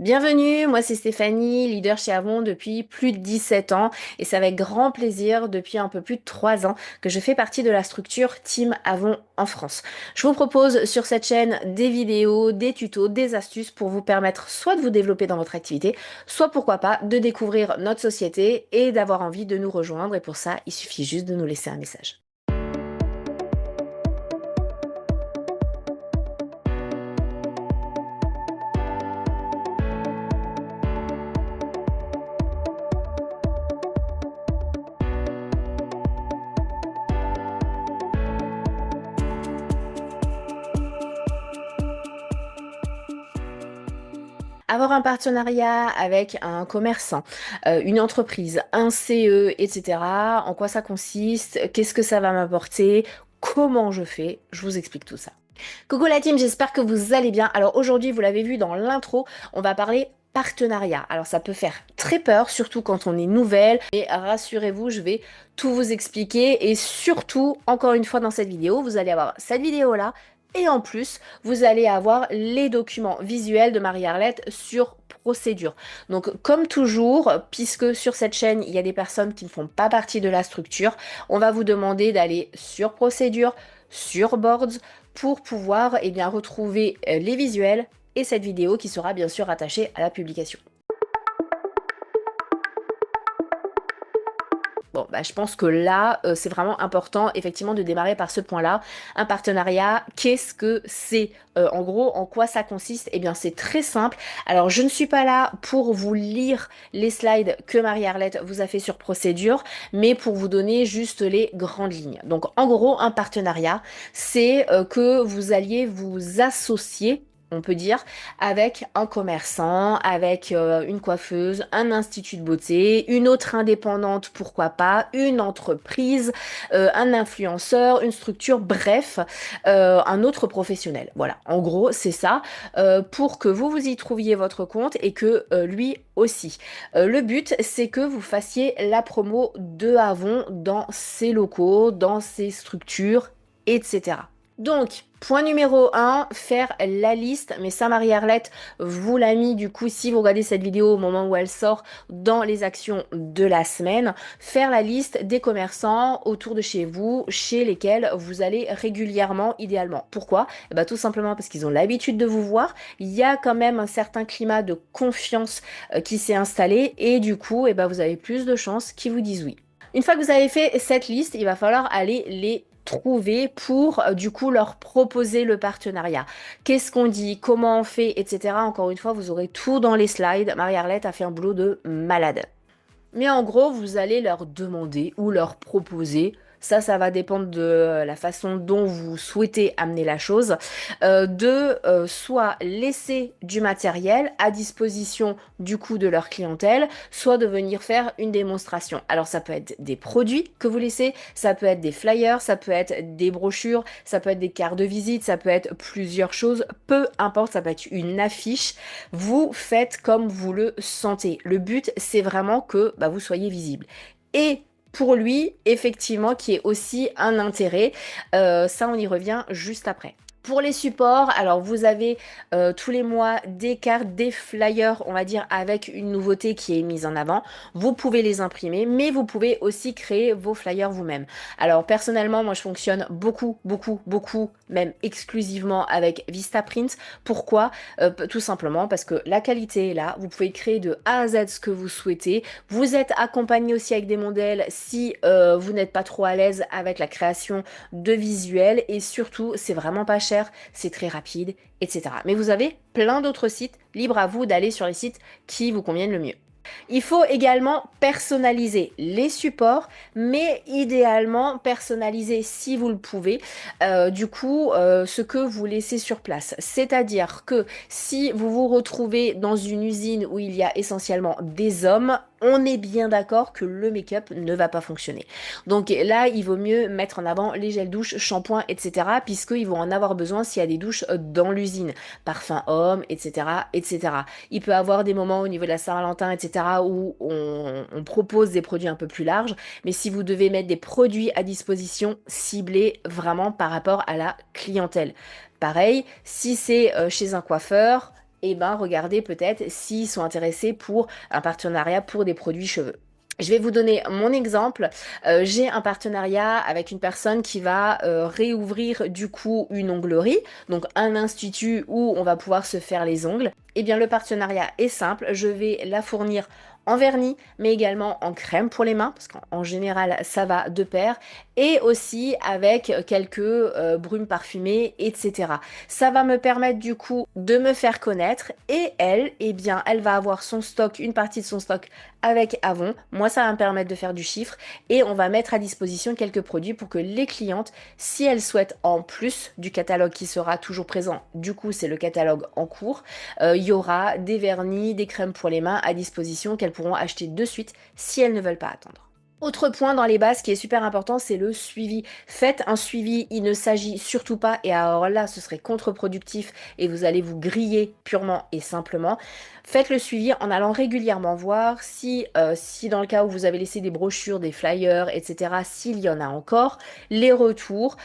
Bienvenue, moi c'est Stéphanie, leader chez Avon depuis plus de 17 ans et c'est avec grand plaisir depuis un peu plus de 3 ans que je fais partie de la structure Team Avon en France. Je vous propose sur cette chaîne des vidéos, des tutos, des astuces pour vous permettre soit de vous développer dans votre activité, soit pourquoi pas de découvrir notre société et d'avoir envie de nous rejoindre et pour ça il suffit juste de nous laisser un message. Avoir un partenariat avec un commerçant, une entreprise, un CE, etc. En quoi ça consiste? Qu'est-ce que ça va m'apporter? Comment je fais? Je vous explique tout ça. Coucou la team, j'espère que vous allez bien. Alors aujourd'hui, vous l'avez vu dans l'intro, on va parler partenariat. Alors ça peut faire très peur, surtout quand on est nouvelle, mais rassurez-vous, je vais tout vous expliquer et surtout, encore une fois dans cette vidéo, vous allez avoir cette vidéo-là et en plus, vous allez avoir les documents visuels de Marie-Arlette sur procédure. Donc comme toujours, puisque sur cette chaîne, il y a des personnes qui ne font pas partie de la structure, on va vous demander d'aller sur procédure, sur Boards, pour pouvoir bien, retrouver les visuels et cette vidéo qui sera bien sûr attachée à la publication. Bon, bah, je pense que là, c'est vraiment important effectivement de démarrer par ce point-là. Un partenariat, qu'est-ce que c'est? En gros, en quoi ça consiste? Eh bien, c'est très simple. Alors, je ne suis pas là pour vous lire les slides que Marie-Arlette vous a fait sur procédure, mais pour vous donner juste les grandes lignes. Donc, en gros, un partenariat, c'est que vous alliez vous associer, on peut dire, avec un commerçant, avec une coiffeuse, un institut de beauté, une autre indépendante, pourquoi pas, une entreprise, un influenceur, une structure, bref, un autre professionnel. Voilà, en gros, c'est ça, pour que vous y trouviez votre compte et que lui aussi. Le but, c'est que vous fassiez la promo de Avon dans ses locaux, dans ses structures, etc. Donc, point numéro un, faire la liste. Mais ça, Marie-Arlette vous l'a mis du coup, si vous regardez cette vidéo au moment où elle sort, dans les actions de la semaine. Faire la liste des commerçants autour de chez vous, chez lesquels vous allez régulièrement, idéalement. Pourquoi? Eh ben, tout simplement parce qu'ils ont l'habitude de vous voir. Il y a quand même un certain climat de confiance qui s'est installé et du coup, eh ben, vous avez plus de chances qu'ils vous disent oui. Une fois que vous avez fait cette liste, il va falloir aller les trouver pour du coup leur proposer le partenariat. Qu'est-ce qu'on dit, comment on fait, etc. Encore une fois, vous aurez tout dans les slides. Marie-Arlette a fait un boulot de malade. Mais en gros, vous allez leur demander ou leur proposer. Ça va dépendre de la façon dont vous souhaitez amener la chose, de soit laisser du matériel à disposition du coup de leur clientèle, soit de venir faire une démonstration. Alors ça peut être des produits que vous laissez, ça peut être des flyers, ça peut être des brochures, ça peut être des cartes de visite, ça peut être plusieurs choses, peu importe, ça peut être une affiche. Vous faites comme vous le sentez. Le but, c'est vraiment que bah, vous soyez visible. Et pour lui, effectivement, qui est aussi un intérêt, ça on y revient juste après. Pour les supports, alors vous avez tous les mois des cartes, des flyers, on va dire, avec une nouveauté qui est mise en avant. Vous pouvez les imprimer, mais vous pouvez aussi créer vos flyers vous-même. Alors personnellement, moi je fonctionne beaucoup, même exclusivement avec Vistaprint. Pourquoi? Tout simplement parce que la qualité est là. Vous pouvez créer de A à Z ce que vous souhaitez. Vous êtes accompagné aussi avec des modèles si vous n'êtes pas trop à l'aise avec la création de visuels et surtout c'est vraiment pas cher, c'est très rapide, etc. Mais vous avez plein d'autres sites, libre à vous d'aller sur les sites qui vous conviennent le mieux. Il faut également personnaliser les supports, mais idéalement personnaliser si vous le pouvez, du coup, ce que vous laissez sur place. C'est-à-dire que si vous vous retrouvez dans une usine où il y a essentiellement des hommes, on est bien d'accord que le make-up ne va pas fonctionner. Donc là, il vaut mieux mettre en avant les gels douche, shampoing, etc. puisqu'ils vont en avoir besoin s'il y a des douches dans l'usine. Parfum homme, etc., etc. Il peut y avoir des moments au niveau de la Saint-Valentin, etc., où on propose des produits un peu plus larges, mais si vous devez mettre des produits à disposition, ciblés vraiment par rapport à la clientèle. Pareil, si c'est chez un coiffeur, et ben regardez peut-être s'ils sont intéressés pour un partenariat pour des produits cheveux. Je vais vous donner mon exemple. J'ai un partenariat avec une personne qui va réouvrir du coup une onglerie, donc un institut où on va pouvoir se faire les ongles. Eh bien, le partenariat est simple. Je vais la fournir en vernis, mais également en crème pour les mains, parce qu'en général, ça va de pair, et aussi avec quelques brumes parfumées, etc. Ça va me permettre du coup de me faire connaître, et elle, eh bien, elle va avoir son stock, une partie de son stock avec Avon. Moi, ça va me permettre de faire du chiffre, et on va mettre à disposition quelques produits pour que les clientes, si elles souhaitent en plus du catalogue qui sera toujours présent, du coup, c'est le catalogue en cours, il y aura des vernis, des crèmes pour les mains à disposition qu'elles pourront acheter de suite si elles ne veulent pas attendre. Autre point dans les bases qui est super important, c'est le suivi. Faites un suivi, il ne s'agit surtout pas, et alors là, ce serait contre-productif et vous allez vous griller purement et simplement. Faites le suivi en allant régulièrement voir si dans le cas où vous avez laissé des brochures, des flyers, etc., s'il y en a encore, les retours,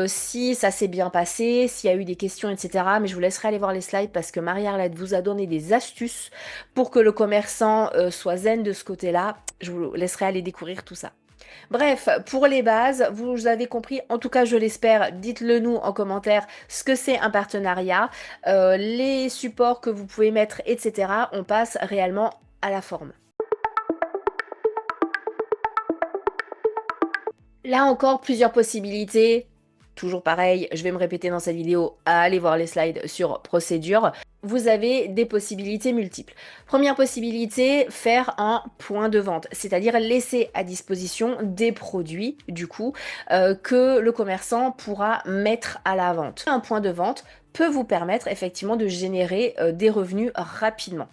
si ça s'est bien passé, s'il y a eu des questions, etc. Mais je vous laisserai aller voir les slides parce que Marie-Arlette vous a donné des astuces pour que le commerçant soit zen de ce côté-là. Je vous laisserai aller découvrir tout ça. Bref, pour les bases, vous avez compris, en tout cas je l'espère, dites-le nous en commentaire ce que c'est un partenariat, les supports que vous pouvez mettre, etc. On passe réellement à la forme. Là encore, plusieurs possibilités. Toujours pareil, je vais me répéter dans cette vidéo, allez voir les slides sur procédure. Vous avez des possibilités multiples. Première possibilité, faire un point de vente, c'est-à-dire laisser à disposition des produits, du coup, que le commerçant pourra mettre à la vente. Un point de vente peut vous permettre effectivement de générer des revenus rapidement.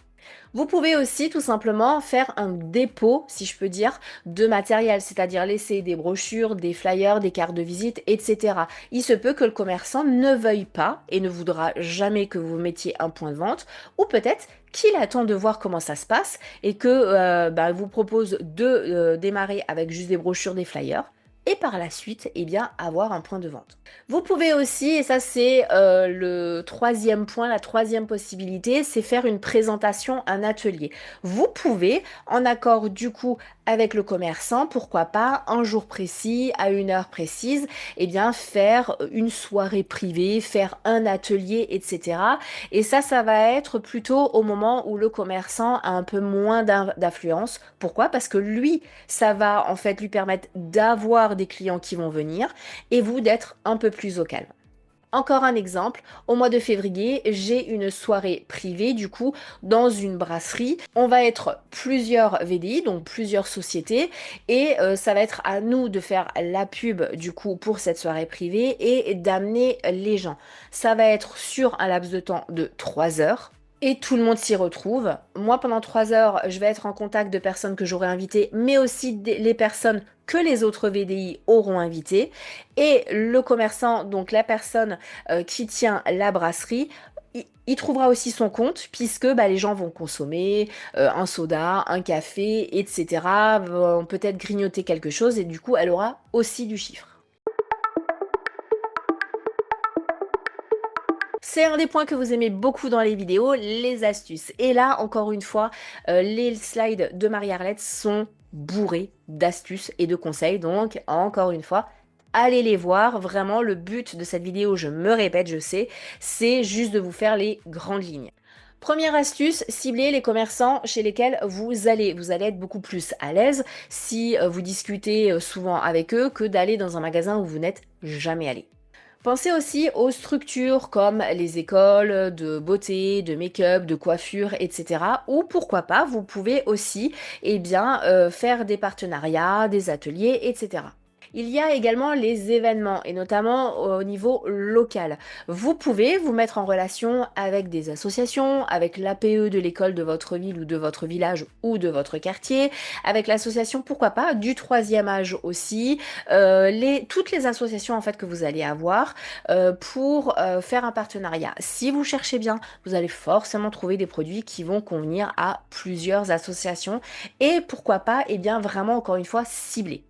Vous pouvez aussi tout simplement faire un dépôt, si je peux dire, de matériel, c'est-à-dire laisser des brochures, des flyers, des cartes de visite, etc. Il se peut que le commerçant ne veuille pas et ne voudra jamais que vous mettiez un point de vente, ou peut-être qu'il attend de voir comment ça se passe et que vous propose de démarrer avec juste des brochures, des flyers, et par la suite, eh bien, avoir un point de vente. Vous pouvez aussi, et ça c'est le troisième point, la troisième possibilité, c'est faire une présentation, un atelier. Vous pouvez, en accord du coup avec le commerçant, pourquoi pas, un jour précis, à une heure précise, eh bien, faire une soirée privée, faire un atelier, etc. Et ça va être plutôt au moment où le commerçant a un peu moins d'influence. Pourquoi? Parce que lui, ça va en fait lui permettre d'avoir des clients qui vont venir et vous d'être un peu plus au calme. Encore un exemple, au mois de février, j'ai une soirée privée du coup dans une brasserie. On va être plusieurs VDI, donc plusieurs sociétés, et ça va être à nous de faire la pub du coup pour cette soirée privée et d'amener les gens. Ça va être sur un laps de temps de 3 heures. Et tout le monde s'y retrouve. Moi, pendant 3 heures, je vais être en contact de personnes que j'aurai invitées, mais aussi les personnes que les autres VDI auront invitées. Et le commerçant, donc la personne qui tient la brasserie, il trouvera aussi son compte puisque les gens vont consommer un soda, un café, etc. Vont peut-être grignoter quelque chose et du coup, elle aura aussi du chiffre. C'est un des points que vous aimez beaucoup dans les vidéos, les astuces. Et là, encore une fois, les slides de Marie-Arlette sont bourrés d'astuces et de conseils. Donc, encore une fois, allez les voir. Vraiment, le but de cette vidéo, je me répète, je sais, c'est juste de vous faire les grandes lignes. Première astuce, ciblez les commerçants chez lesquels vous allez. Vous allez être beaucoup plus à l'aise si vous discutez souvent avec eux que d'aller dans un magasin où vous n'êtes jamais allé. Pensez aussi aux structures comme les écoles de beauté, de make-up, de coiffure, etc. Ou pourquoi pas, vous pouvez aussi faire des partenariats, des ateliers, etc. Il y a également les événements et notamment au niveau local. Vous pouvez vous mettre en relation avec des associations, avec l'APE de l'école de votre ville ou de votre village ou de votre quartier, avec l'association, pourquoi pas, du troisième âge aussi, toutes les associations en fait que vous allez avoir pour faire un partenariat. Si vous cherchez bien, vous allez forcément trouver des produits qui vont convenir à plusieurs associations et pourquoi pas, vraiment encore une fois, cibler.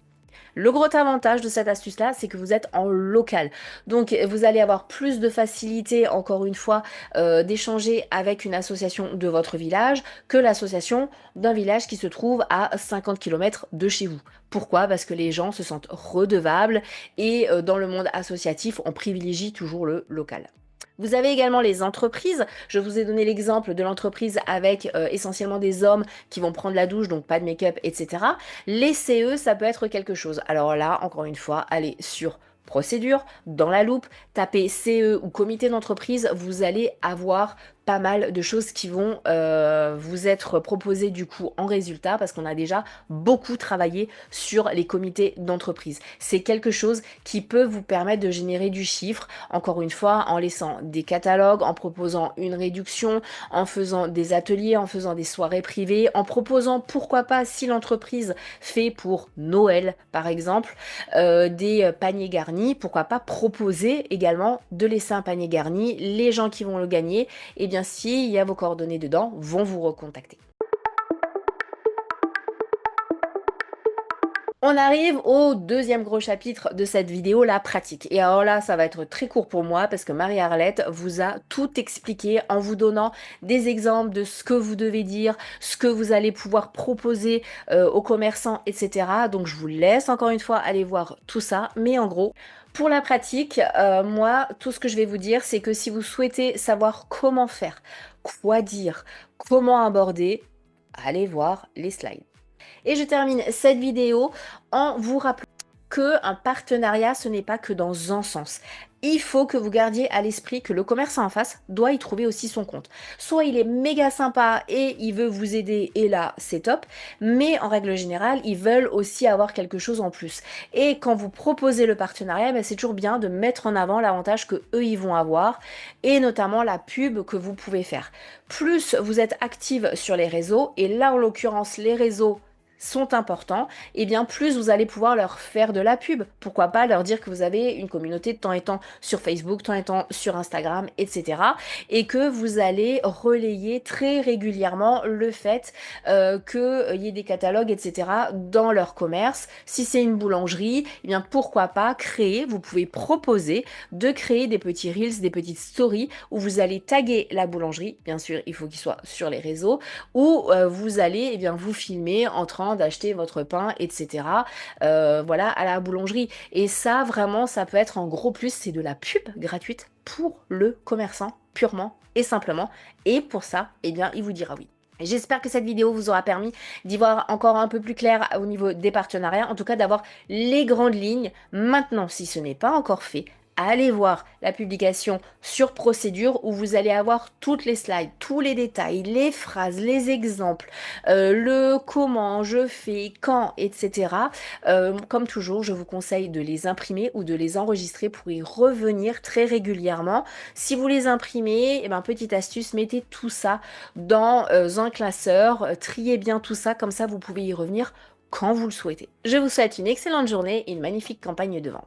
Le gros avantage de cette astuce-là, c'est que vous êtes en local. Donc, vous allez avoir plus de facilité, encore une fois, d'échanger avec une association de votre village que l'association d'un village qui se trouve à 50 km de chez vous. Pourquoi? Parce que les gens se sentent redevables et dans le monde associatif, on privilégie toujours le local. Vous avez également les entreprises. Je vous ai donné l'exemple de l'entreprise avec essentiellement des hommes qui vont prendre la douche, donc pas de make-up, etc. Les CE, ça peut être quelque chose. Alors là, encore une fois, allez sur procédure, dans la loupe, tapez CE ou comité d'entreprise, vous allez avoir pas mal de choses qui vont vous être proposées du coup en résultat parce qu'on a déjà beaucoup travaillé sur les comités d'entreprise. C'est quelque chose qui peut vous permettre de générer du chiffre, encore une fois, en laissant des catalogues, en proposant une réduction, en faisant des ateliers, en faisant des soirées privées, en proposant, pourquoi pas, si l'entreprise fait pour Noël par exemple, des paniers garnis, pourquoi pas proposer également de laisser un panier garni. Les gens qui vont le gagner, et bien s'il y a vos coordonnées dedans, vont vous recontacter. On arrive au deuxième gros chapitre de cette vidéo, la pratique. Et alors là, ça va être très court pour moi parce que Marie-Arlette vous a tout expliqué en vous donnant des exemples de ce que vous devez dire, ce que vous allez pouvoir proposer aux commerçants, etc. Donc je vous laisse encore une fois aller voir tout ça. Mais en gros, pour la pratique, moi, tout ce que je vais vous dire, c'est que si vous souhaitez savoir comment faire, quoi dire, comment aborder, allez voir les slides. Et je termine cette vidéo en vous rappelant que un partenariat, ce n'est pas que dans un sens. Il faut que vous gardiez à l'esprit que le commerçant en face doit y trouver aussi son compte. Soit il est méga sympa et il veut vous aider et là, c'est top. Mais en règle générale, ils veulent aussi avoir quelque chose en plus. Et quand vous proposez le partenariat, ben, c'est toujours bien de mettre en avant l'avantage que eux ils vont avoir et notamment la pub que vous pouvez faire. Plus vous êtes active sur les réseaux, et là en l'occurrence les réseaux sont importants, et bien plus vous allez pouvoir leur faire de la pub. Pourquoi pas leur dire que vous avez une communauté de temps et temps sur Facebook, temps et temps sur Instagram, etc. Et que vous allez relayer très régulièrement le fait qu'il y ait des catalogues, etc. dans leur commerce. Si c'est une boulangerie, eh bien pourquoi pas créer, vous pouvez proposer de créer des petits reels, des petites stories où vous allez taguer la boulangerie, bien sûr il faut qu'il soit sur les réseaux, où vous allez eh bien, vous filmer en train d'acheter votre pain, etc. Voilà, à la boulangerie. Et ça, vraiment, ça peut être en gros plus, c'est de la pub gratuite pour le commerçant, purement et simplement. Et pour ça, eh bien, il vous dira oui. J'espère que cette vidéo vous aura permis d'y voir encore un peu plus clair au niveau des partenariats, en tout cas d'avoir les grandes lignes. Maintenant, si ce n'est pas encore fait, allez voir la publication sur procédure où vous allez avoir toutes les slides, tous les détails, les phrases, les exemples, le comment, je fais, quand, etc. Comme toujours, je vous conseille de les imprimer ou de les enregistrer pour y revenir très régulièrement. Si vous les imprimez, eh ben, petite astuce, mettez tout ça dans un classeur, triez bien tout ça, comme ça vous pouvez y revenir quand vous le souhaitez. Je vous souhaite une excellente journée et une magnifique campagne de vente.